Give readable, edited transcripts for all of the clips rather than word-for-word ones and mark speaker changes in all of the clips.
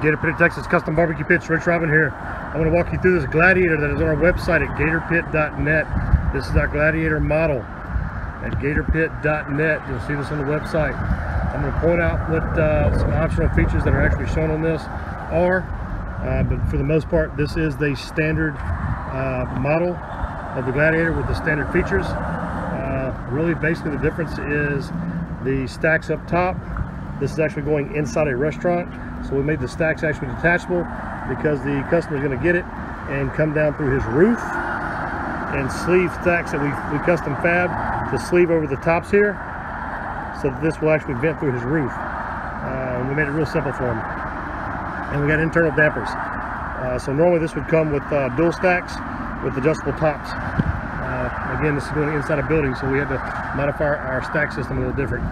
Speaker 1: Gator Pit of Texas Custom Barbecue Pits, Rich Robin here. I want to walk you through this Gladiator that is on our website at gatorpit.net. This is our Gladiator model at gatorpit.net. You'll see this on the website. I'm going to point out what some optional features that are actually shown on this are, but for the most part, this is the standard model of the Gladiator with the standard features. Really, basically, the difference is the stacks up top. This is actually going inside a restaurant, so we made the stacks actually detachable because the customer is going to get it and come down through his roof and sleeve stacks that we custom fab to sleeve over the tops here, so that this will actually vent through his roof. We made it real simple for him, and we got internal dampers. So normally this would come with dual stacks with adjustable tops. Again, this is going inside a building, so we had to modify our stack system a little different.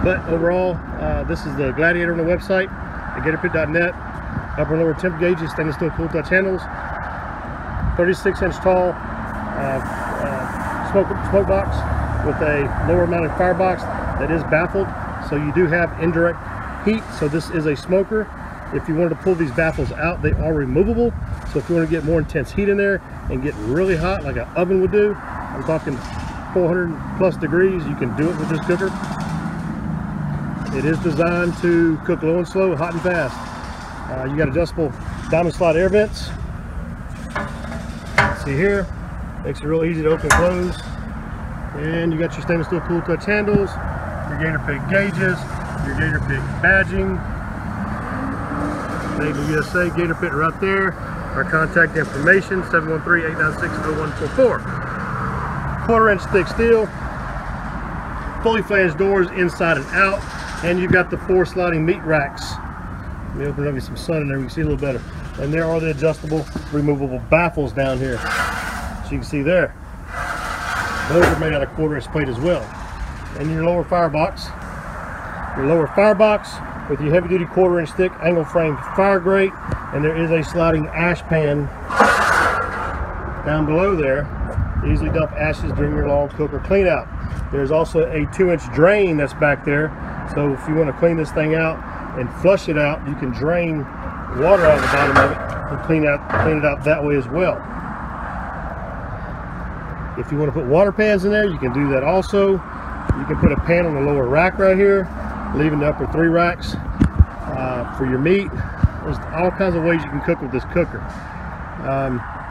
Speaker 1: But overall, this is the Gladiator on the website at gatorpit.net. Upper and lower temp gauges, stainless steel cool touch handles, 36-inch tall smoke box with a lower mounted firebox that is baffled, so you do have indirect heat. So this is a smoker. If you wanted to pull these baffles out, they are removable. So if you want to get more intense heat in there and get really hot like an oven would do, I'm talking 400+ degrees, you can do it with this cooker. It is designed to cook low and slow, hot and fast. You got adjustable diamond slide air vents. See here, makes it real easy to open and close. And you got your stainless steel cool touch handles, your Gator Pit gauges, your Gator Pit badging. Made in the USA, Gator Pit right there. Our contact information, 713-896-0144. 1/4-inch thick steel, fully flanged doors inside and out, and you've got the 4 sliding meat racks. Let me open up you some sun in there, we can see a little better. And there are the adjustable, removable baffles down here. So you can see there. Those are made out of 1/4-inch plate as well. And your lower firebox. Your lower firebox with your heavy-duty 1/4-inch thick angle frame fire grate, and there is a sliding ash pan down below there. Easily dump ashes during your long cook or clean out. There's also a 2-inch drain that's back there, so if you want to clean this thing out and flush it out, you can drain water out of the bottom of it and clean it out that way as well. If you want to put water pans in there, you can do that also. You can put a pan on the lower rack right here, leaving the upper 3 racks for your meat. There's all kinds of ways you can cook with this cooker.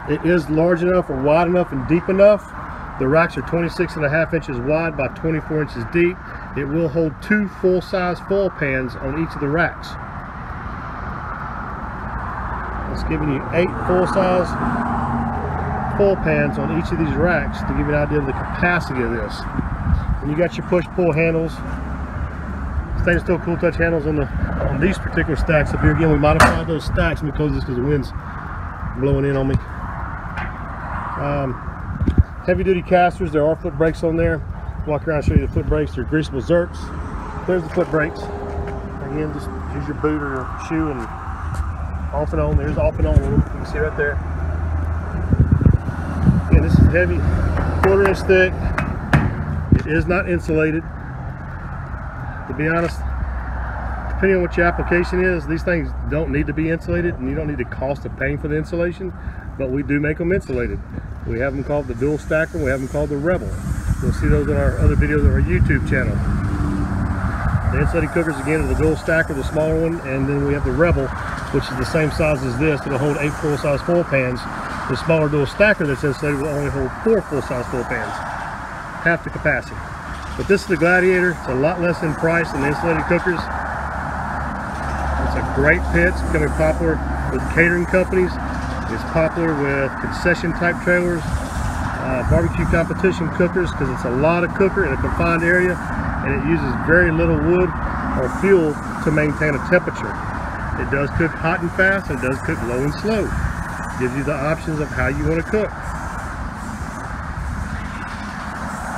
Speaker 1: It is large enough or wide enough and deep enough. The racks are 26.5 inches wide by 24 inches deep. It will hold 2 full-size foil pans on each of the racks. It's giving you 8 full-size foil pans on each of these racks to give you an idea of the capacity of this. And you got your push-pull handles, stainless steel cool touch handles on these particular stacks up here. Again, we modified those stacks. Let me close this because the wind's blowing in on me. Heavy duty casters, there are foot brakes on there. Walk around and show you the foot brakes. They're greasable zerks. There's the foot brakes. Again, just use your boot or your shoe and off and on. There's off and on. You can see right there. Again, this is heavy, 1/4-inch thick. It is not insulated. To be honest, depending on what your application is, these things don't need to be insulated, and you don't need the cost of paying for the insulation, but we do make them insulated. We have them called the dual stacker, we have them called the Rebel. You'll see those in our other videos on our YouTube channel. The insulated cookers, again, are the dual stacker, the smaller one, and then we have the Rebel, which is the same size as this. It'll hold 8 full-size foil pans. The smaller dual stacker that's insulated will only hold 4 full-size foil pans, half the capacity. But this is the Gladiator. It's a lot less in price than the insulated cookers. It's a great pit. It's becoming popular with catering companies. It's popular with concession type trailers, barbecue competition cookers, because it's a lot of cooker in a confined area, and it uses very little wood or fuel to maintain a temperature. It does cook hot and fast, and it does cook low and slow. Gives you the options of how you want to cook.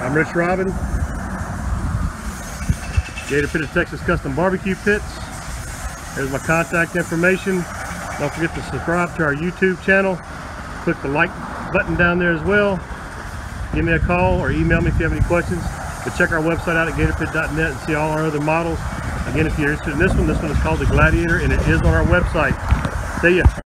Speaker 1: I'm Rich Robin, Gator Pit of Texas Custom Barbecue Pits. There's my contact information. Don't forget to subscribe to our YouTube channel. Click the like button down there as well. Give me a call or email me if you have any questions. But check our website out at gatorpit.net and see all our other models. Again, if you're interested in this one is called the Gladiator, and it is on our website. See ya.